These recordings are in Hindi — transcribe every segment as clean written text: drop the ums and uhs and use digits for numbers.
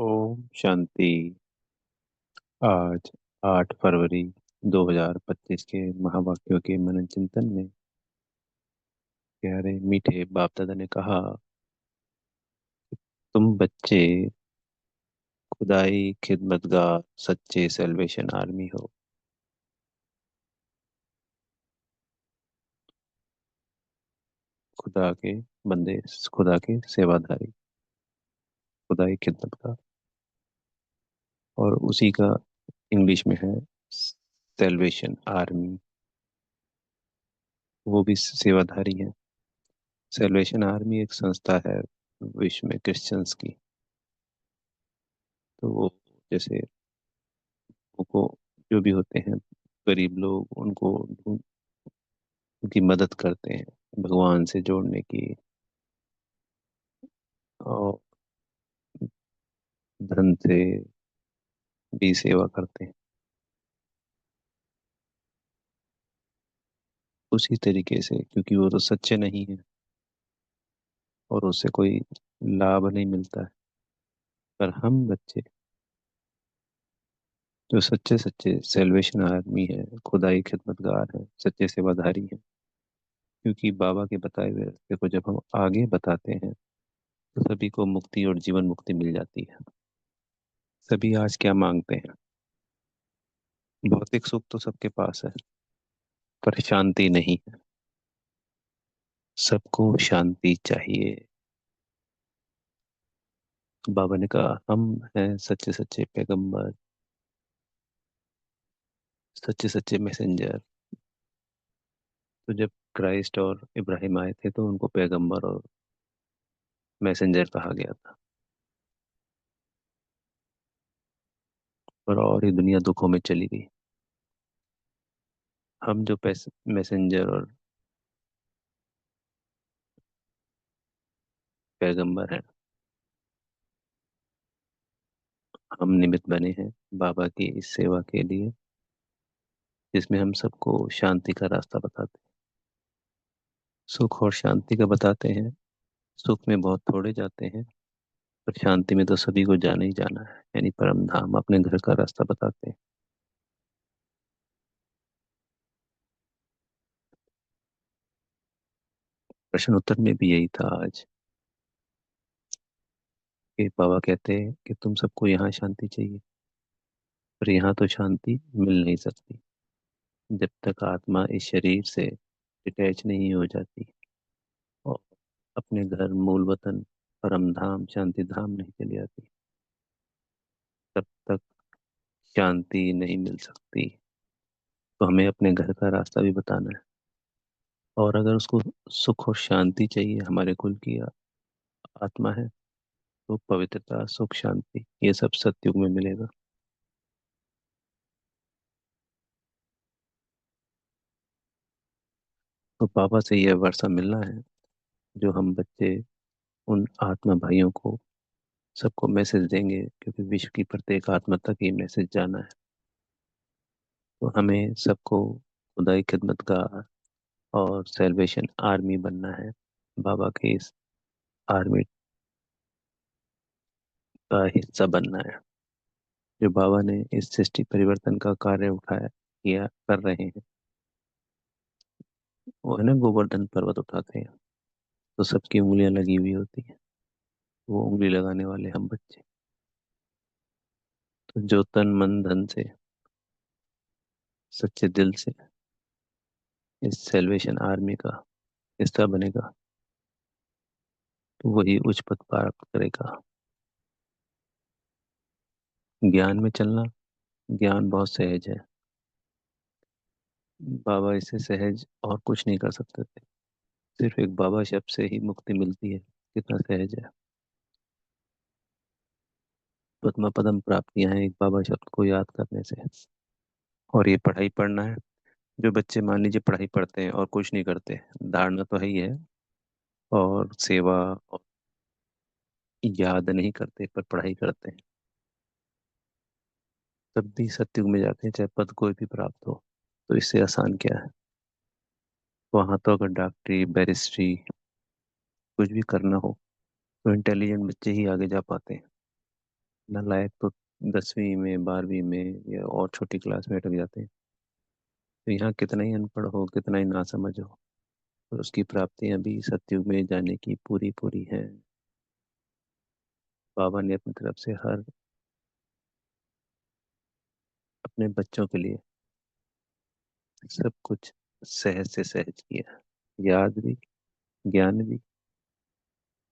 ओम शांति। आज 8 फरवरी 2025 के महावाक्यों के मनन चिंतन में प्यारे मीठे बाप दादा ने कहा, तुम बच्चे खुदाई खिदमतगार सच्चे सेल्वेशन आर्मी हो। खुदा के बंदे, खुदा के सेवाधारी, खुदाई खिदमतगार। और उसी का इंग्लिश में है सेल्वेशन आर्मी। वो भी सेवाधारी है। सेल्वेशन आर्मी एक संस्था है विश्व में क्रिश्चियंस की। तो वो जैसे को जो भी होते हैं गरीब लोग, उनको उनकी मदद करते हैं भगवान से जोड़ने की, और धन से भी सेवा करते हैं। उसी तरीके से, क्योंकि वो तो सच्चे नहीं है और उससे कोई लाभ नहीं मिलता है। पर हम बच्चे जो सच्चे सच्चे सेल्वेशन आर्मी है, खुदाई खिदमतगार है, सच्चे सेवाधारी हैं, क्योंकि बाबा के बताए हुए रास्ते को जब हम आगे बताते हैं तो सभी को मुक्ति और जीवन मुक्ति मिल जाती है। सभी आज क्या मांगते हैं? भौतिक सुख तो सबके पास है, पर शांति नहीं है। सबको शांति चाहिए। बाबा ने कहा, हम हैं सच्चे सच्चे पैगंबर, सच्चे सच्चे मैसेंजर। तो जब क्राइस्ट और इब्राहिम आए थे तो उनको पैगंबर और मैसेंजर कहा गया था। और ये दुनिया दुखों में चली गई। हम जो मैसेंजर और पैगंबर हैं, हम निमित्त बने हैं बाबा की इस सेवा के लिए, जिसमें हम सबको शांति का रास्ता बताते हैं। सुख और शांति का बताते हैं। सुख में बहुत थोड़े जाते हैं, पर शांति में तो सभी को जाना ही जाना है, यानी परम धाम, अपने घर का रास्ता बताते हैं। प्रश्न उत्तर में भी यही था आज, कि बाबा कहते हैं कि तुम सबको यहाँ शांति चाहिए, पर यहाँ तो शांति मिल नहीं सकती जब तक आत्मा इस शरीर से डिटैच नहीं हो जाती और अपने घर मूल वतन परम धाम शांति धाम नहीं चली आती, तब तक शांति नहीं मिल सकती। तो हमें अपने घर का रास्ता भी बताना है। और अगर उसको सुख और शांति चाहिए, हमारे कुल की आत्मा है, तो पवित्रता सुख शांति ये सब सतयुग में मिलेगा। तो पापा से यह वर्षा मिलना है, जो हम बच्चे उन आत्मा भाइयों को सबको मैसेज देंगे, क्योंकि विश्व की प्रत्येक आत्मा तक ये मैसेज जाना है। तो हमें सबको खुदाई खिदमतगार और सेल्वेशन आर्मी बनना है। बाबा के इस आर्मी का हिस्सा बनना है। जो बाबा ने इस सृष्टि परिवर्तन का कार्य उठाया किया कर रहे हैं, वो है ना, गोवर्धन पर्वत उठाते हैं तो सबकी उंगलियां लगी हुई होती हैं। वो उंगली लगाने वाले हम बच्चे, तो जो तन मन धन से सच्चे दिल से इस सेल्वेशन आर्मी का हिस्सा बनेगा, तो वही उच्च पद प्राप्त करेगा। ज्ञान में चलना, ज्ञान बहुत सहज है। बाबा इससे सहज और कुछ नहीं कर सकते थे। सिर्फ एक बाबा शब्द से ही मुक्ति मिलती है। कितना सहज है। पद्म पदम प्राप्तियां हैं एक बाबा शब्द को याद करने से। और ये पढ़ाई पढ़ना है। जो बच्चे मान लीजिए पढ़ाई पढ़ते हैं और कुछ नहीं करते, धारणा तो है ही है, और सेवा और याद नहीं करते पर पढ़ाई करते हैं, तब भी सत्युग में जाते हैं, चाहे पद कोई भी प्राप्त हो। तो इससे आसान क्या है? वहां तो अगर डॉक्टरी बैरिस्ट्री कुछ भी करना हो, तो इंटेलिजेंट बच्चे ही आगे जा पाते हैं। नालायक तो 10वीं में 12वीं में या और छोटी क्लास में अटक जाते हैं। तो यहाँ कितना ही अनपढ़ हो, कितना ही नासमझ हो, और उसकी प्राप्तियां भी सतयुग में जाने की पूरी पूरी हैं। बाबा ने अपनी तरफ से हर अपने बच्चों के लिए सब कुछ सहज से सहज किया। याद भी, ज्ञान भी,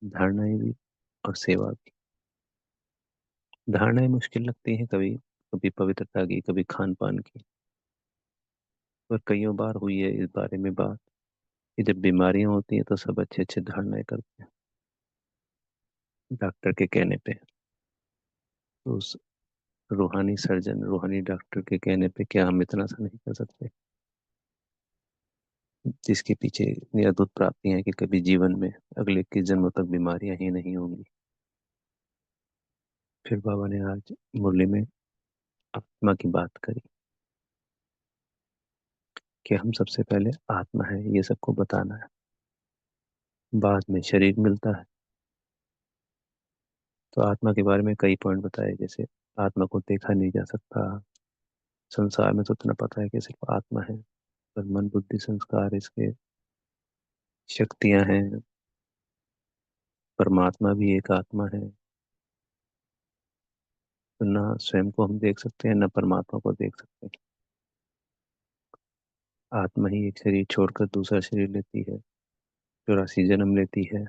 धारणाएं भी, और सेवा भी। धारणाएं मुश्किल लगती हैं कभी, कभी पवित्रता की, कभी खान पान की। पर कईयों बार हुई है इस बारे में बात कि जब बीमारियां होती हैं तो सब अच्छे अच्छे धारणाएं करते हैं डॉक्टर के कहने पे। तो उस रूहानी सर्जन, रूहानी डॉक्टर के कहने पे क्या हम इतना सा नहीं कर सकते, जिसके पीछे इतनी अद्भुत प्राप्तियां हैं कि कभी जीवन में अगले के जन्मों तक बीमारियां ही नहीं होंगी। फिर बाबा ने आज मुरली में आत्मा की बात करी कि हम सबसे पहले आत्मा है ये सबको बताना है, बाद में शरीर मिलता है। तो आत्मा के बारे में कई पॉइंट बताए, जैसे आत्मा को देखा नहीं जा सकता। संसार में तो इतना पता है कि सिर्फ आत्मा है, पर मन बुद्धि संस्कार इसके शक्तियां हैं। परमात्मा भी एक आत्मा है। तो ना स्वयं को हम देख सकते हैं, ना परमात्मा को देख सकते हैं। आत्मा ही एक शरीर छोड़कर दूसरा शरीर लेती है, 84 जन्म लेती है।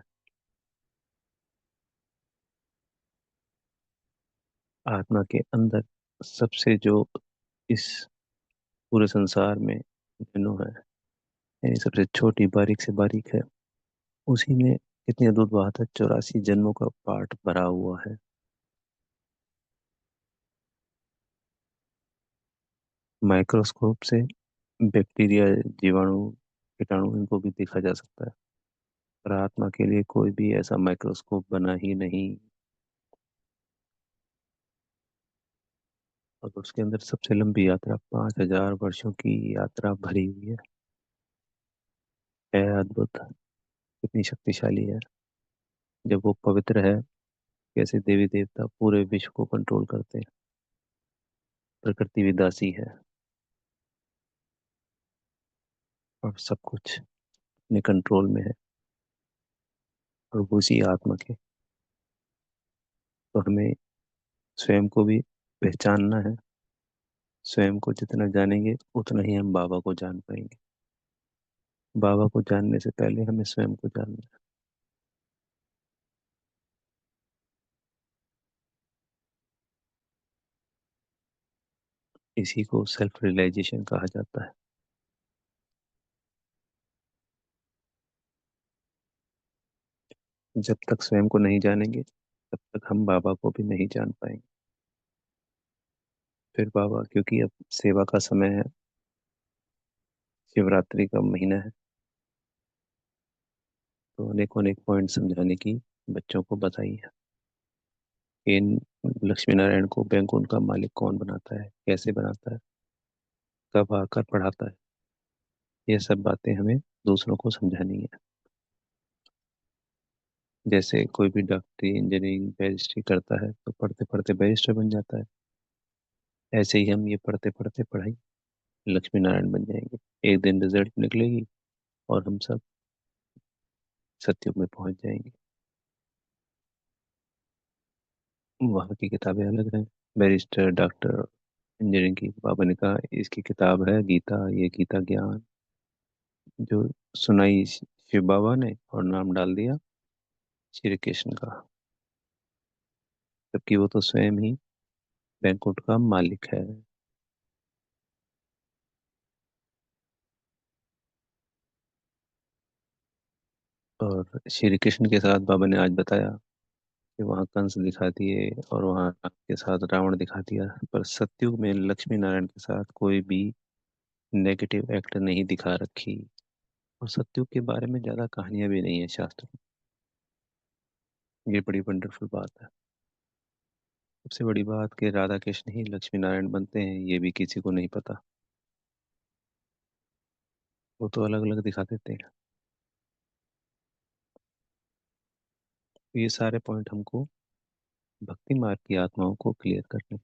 आत्मा के अंदर सबसे जो इस पूरे संसार में नैनो है, यानी सबसे छोटी बारीक से बारीक है, उसी में कितनी अद्भुत बात है, 84 जन्मों का पाठ भरा हुआ है। माइक्रोस्कोप से बैक्टीरिया, जीवाणु, कीटाणु, इनको भी देखा जा सकता है। पर आत्मा के लिए कोई भी ऐसा माइक्रोस्कोप बना ही नहीं। और उसके अंदर सबसे लंबी यात्रा, 5,000 वर्षों की यात्रा भरी हुई है अद्भुत, कितनी शक्तिशाली है। जब वो पवित्र है, कैसे देवी देवता पूरे विश्व को कंट्रोल करते हैं। प्रकृति भी दासी है, और सब कुछ अपने कंट्रोल में है, और वो उसी आत्मा के। तो हमें स्वयं को भी पहचानना है। स्वयं को जितना जानेंगे उतना ही हम बाबा को जान पाएंगे। बाबा को जानने से पहले हमें स्वयं को जानना है। इसी को सेल्फ रियलाइजेशन कहा जाता है। जब तक स्वयं को नहीं जानेंगे तब तक हम बाबा को भी नहीं जान पाएंगे। फिर बाबा, क्योंकि अब सेवा का समय है, शिवरात्रि का महीना है, तो अनेक अनेक पॉइंट समझाने की बच्चों को बताई है। इन लक्ष्मी नारायण को बैंकुंठ का मालिक कौन बनाता है, कैसे बनाता है, कब आकर पढ़ाता है, ये सब बातें हमें दूसरों को समझानी है। जैसे कोई भी डॉक्टरी, इंजीनियरिंग, बैरिस्ट्री करता है तो पढ़ते पढ़ते बैरिस्टर बन जाता है। ऐसे ही हम ये पढ़ते पढ़ते पढ़ाई लक्ष्मी नारायण बन जाएंगे। एक दिन रिजल्ट निकलेगी और हम सब सत्युग में पहुंच जाएंगे। वहाँ की किताबें अलग हैं, बैरिस्टर, डॉक्टर, इंजीनियरिंग की। बाबा ने कहा इसकी किताब है गीता, ये गीता ज्ञान जो सुनाई शिव बाबा ने, और नाम डाल दिया श्री कृष्ण का, जबकि वो तो स्वयं ही बैंकुट का मालिक है। और श्री कृष्ण के साथ बाबा ने आज बताया कि वहाँ कंस दिखा दिए और वहाँ राम के साथ रावण दिखा दिया, पर सतयुग में लक्ष्मी नारायण के साथ कोई भी नेगेटिव एक्ट नहीं दिखा रखी। और सतयुग के बारे में ज्यादा कहानियां भी नहीं है शास्त्र में। ये बड़ी वंडरफुल बात है। सबसे बड़ी बात कि राधा कृष्ण ही लक्ष्मी नारायण बनते हैं, ये भी किसी को नहीं पता। वो तो अलग अलग दिखा देते हैं। ये सारे पॉइंट हमको भक्ति मार्ग की आत्माओं को क्लियर करने।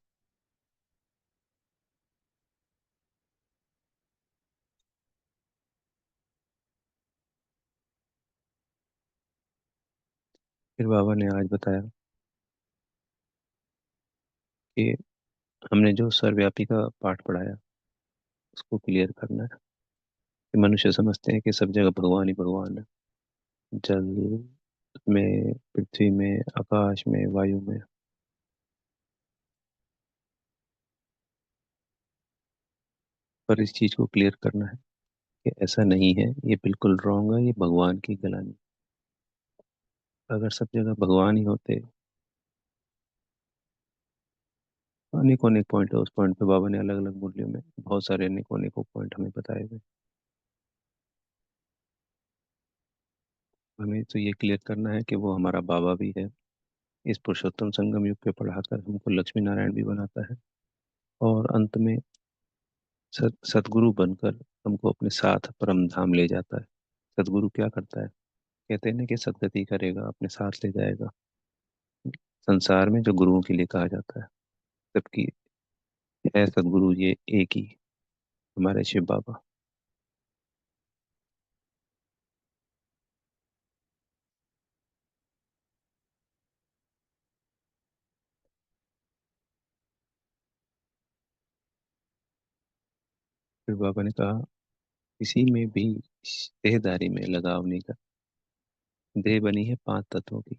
फिर बाबा ने आज बताया कि हमने जो सर्वव्यापी का पाठ पढ़ाया उसको क्लियर करना है। कि मनुष्य समझते हैं कि सब जगह भगवान ही भगवान है, जल में, पृथ्वी में, आकाश में, वायु में। पर इस चीज को क्लियर करना है कि ऐसा नहीं है, ये बिल्कुल रॉन्ग है, ये भगवान की गलानी। अगर सब जगह भगवान ही होते। अनेकों अनेक पॉइंट है, उस पॉइंट पे बाबा ने अलग अलग मूल्यों में बहुत सारे अनेकों अनेकों पॉइंट हमें बताए गए। हमें तो ये क्लियर करना है कि वो हमारा बाबा भी है। इस पुरुषोत्तम संगम युग पे पढ़ाकर हमको लक्ष्मी नारायण भी बनाता है, और अंत में सतगुरु बनकर हमको अपने साथ परम धाम ले जाता है। सतगुरु क्या करता है? कहते हैं ना कि सदगति करेगा, अपने साथ ले जाएगा। संसार में जो गुरुओं के लिए कहा जाता है, जबकि है सदगुरु ये एक ही, हमारे शिव बाबा। फिर बाबा ने कहा, किसी में भी देहदारी में लगाव नहीं कर। देह बनी है 5 तत्वों की।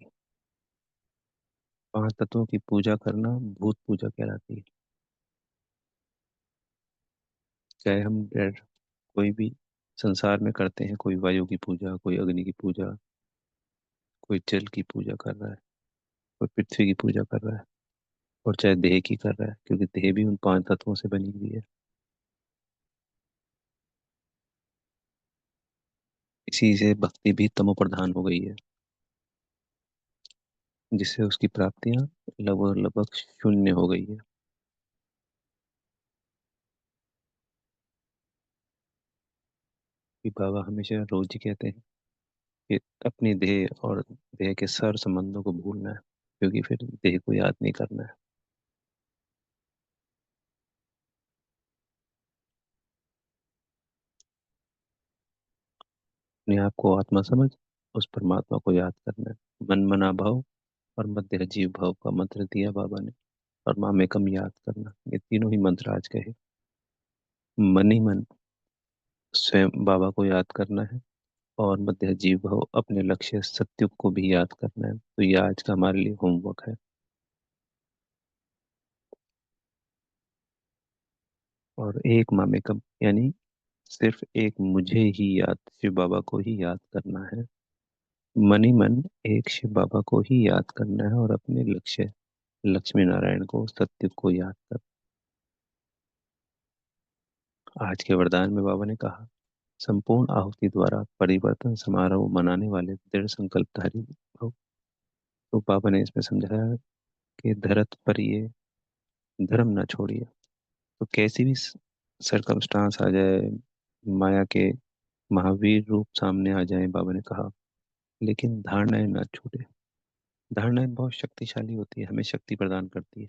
5 तत्वों की पूजा करना भूत पूजा कहलाती है। चाहे हम कोई भी संसार में करते हैं, कोई वायु की पूजा, कोई अग्नि की पूजा, कोई जल की पूजा कर रहा है, कोई पृथ्वी की पूजा कर रहा है, और चाहे देह की कर रहा है, क्योंकि देह भी उन 5 तत्वों से बनी हुई है। इसी से भक्ति भी तमो प्रधान हो गई है, जिससे उसकी प्राप्तियां लगभग लगभग शून्य हो गई है। कि बाबा हमेशा रोज ही कहते हैं कि अपनी देह और देह के सार संबंधों को भूलना है, क्योंकि फिर देह को याद नहीं करना है। अपने आप को आत्मा समझ उस परमात्मा को याद करना है। मन मना भाव और मध्य जीव भाव का मंत्र दिया बाबा ने। और माँ में कम याद करना, ये तीनों ही मंत्र आज कहे। मन ही मन स्वयं बाबा को याद करना है, और मध्य जीव भाव अपने लक्ष्य सत्युग को भी याद करना है। तो ये आज का हमारे लिए होमवर्क है। और एक माँ में कम यानी सिर्फ एक मुझे ही याद, शिव बाबा को ही याद करना है। मन ही मन एक शिव बाबा को ही याद करना है, और अपने लक्ष्य लक्ष्मी नारायण को, सत्य को याद कर। आज के वरदान में बाबा ने कहा, संपूर्ण आहुति द्वारा परिवर्तन समारोह मनाने वाले दृढ़ संकल्पधारी भव। तो बाबा ने इसमें समझाया कि धरत पर ये धर्म न छोड़िए। तो कैसी भी सरकमस्टांस आ जाए, माया के महावीर रूप सामने आ जाए, बाबा ने कहा, लेकिन धारणाएं ना छूटे। धारणाएं बहुत शक्तिशाली होती है, हमें शक्ति प्रदान करती है।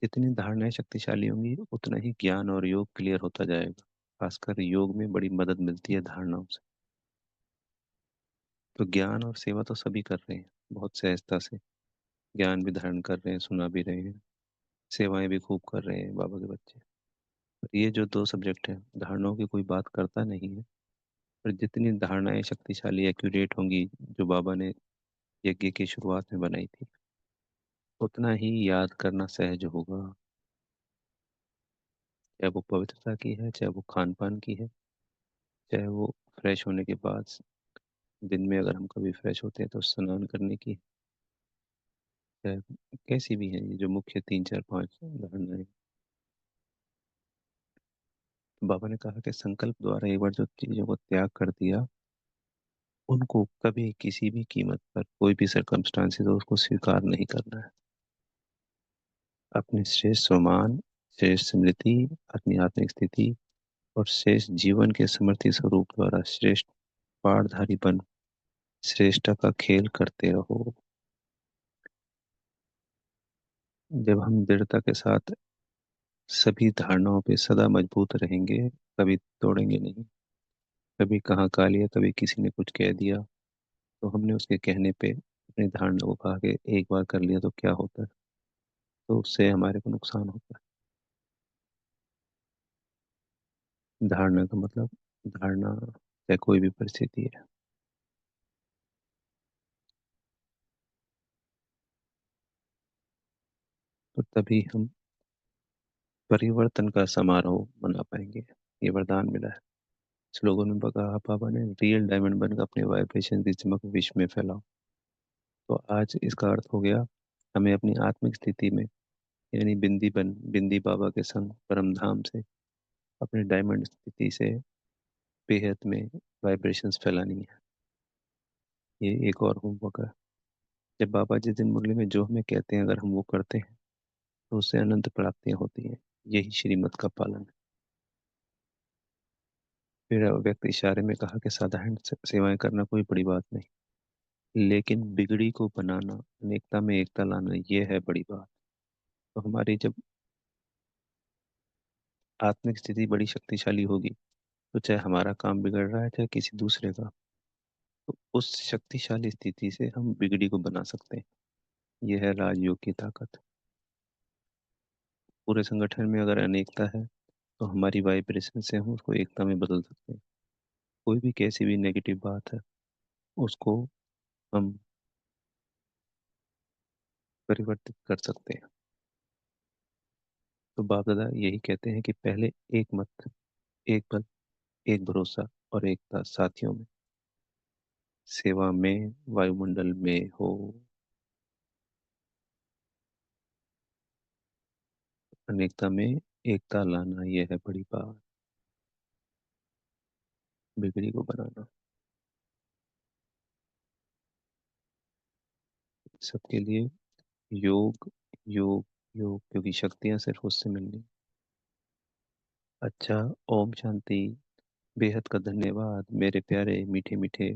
जितनी धारणाएं शक्तिशाली होंगी उतना ही ज्ञान और योग क्लियर होता जाएगा। खासकर योग में बड़ी मदद मिलती है धारणाओं से। तो ज्ञान और सेवा तो सभी कर रहे हैं, बहुत सहजता से। ज्ञान भी धारण कर रहे हैं, सुना भी रहे हैं, सेवाएं भी खूब कर रहे हैं बाबा के बच्चे। पर ये जो दो सब्जेक्ट हैं, धारणाओं की कोई बात करता नहीं है। पर जितनी धारणाएं शक्तिशाली एक्यूरेट होंगी, जो बाबा ने यज्ञ की शुरुआत में बनाई थी, उतना ही याद करना सहज होगा। चाहे वो पवित्रता की है, चाहे वो खान पान की है, चाहे वो फ्रेश होने के बाद, दिन में अगर हम कभी फ्रेश होते हैं तो स्नान करने की, चाहे कैसी भी है, ये जो मुख्य 3 4 5 धारणाएं। तो बाबा ने कहा कि संकल्प द्वारा एक बार जो चीजों को त्याग कर दिया, उनको कभी किसी भी कीमत पर, कोई भी सरकमस्टांसेस हो, उसको स्वीकार नहीं करना है। अपने श्रेष्ठ स्वमान, श्रेष्ठ स्मृति, अपनी आत्मिक स्थिति और श्रेष्ठ जीवन के समर्थी स्वरूप द्वारा श्रेष्ठ पाठधारी बन श्रेष्ठता का खेल करते रहो। जब हम दृढ़ता के साथ सभी धारणाओं पे सदा मजबूत रहेंगे, कभी तोड़ेंगे नहीं। कभी कहाँ का लिया, कभी किसी ने कुछ कह दिया तो हमने उसके कहने पे अपनी धारणा को कहा कि एक बार कर लिया तो क्या होता है, तो उससे हमारे को नुकसान होता है। धारणा का मतलब, धारणा चाहे कोई भी परिस्थिति है, तो तभी हम परिवर्तन का समारोह मना पाएंगे। ये वरदान मिला है। स्लोगन में कहा पापा ने, रियल डायमंड बनकर अपने वाइब्रेशन की चमक विश्व में फैलाओ। तो आज इसका अर्थ हो गया, हमें अपनी आत्मिक स्थिति में, यानी बिंदी बाबा के संग परम धाम से, अपने डायमंड स्थिति से बेहद में वाइब्रेशंस फैलानी है। ये एक और होमवर्क है। जब बाबा जिस दिन मुरली में जो हमें कहते हैं, अगर हम वो करते हैं तो उससे अनंत प्राप्तियां होती हैं। यही श्रीमत का पालन है। फिर व्यक्ति इशारे में कहा कि साधारण सेवाएं करना कोई बड़ी बात नहीं, लेकिन बिगड़ी को बनाना, अनेकता में एकता लाना, ये है बड़ी बात। तो हमारी जब आत्मिक स्थिति बड़ी शक्तिशाली होगी, तो चाहे हमारा काम बिगड़ रहा है चाहे किसी दूसरे का, तो उस शक्तिशाली स्थिति से हम बिगड़ी को बना सकते हैं। यह है राजयोग की ताकत। पूरे संगठन में अगर अनेकता है तो हमारी वाइब्रेशन से हम उसको एकता में बदल सकते हैं। कोई भी कैसी भी नेगेटिव बात है, उसको हम परिवर्तित कर सकते हैं। तो बाप दादा यही कहते हैं कि पहले एक मत, एक बल, एक भरोसा और एकता साथियों में, सेवा में, वायुमंडल में हो। अनेकता में एकता लाना, यह है बड़ी बात। बिगड़ी को बनाना, सबके लिए योग, योग, योग, क्योंकि शक्तियां सिर्फ उससे मिलनी। अच्छा, ओम शांति। बेहद का धन्यवाद मेरे प्यारे मीठे मीठे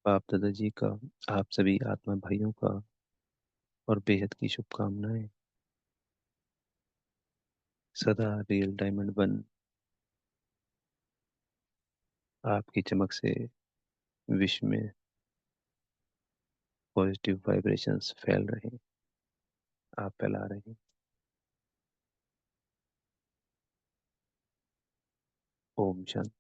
बाप दादा जी का, आप सभी आत्मा भाइयों का, और बेहद की शुभकामनाएं। सदा रियल डायमंड बन, आपकी चमक से विश्व में पॉजिटिव वाइब्रेशंस फैल रहे हैं, आप फैला रहे हैं। ओम शांति।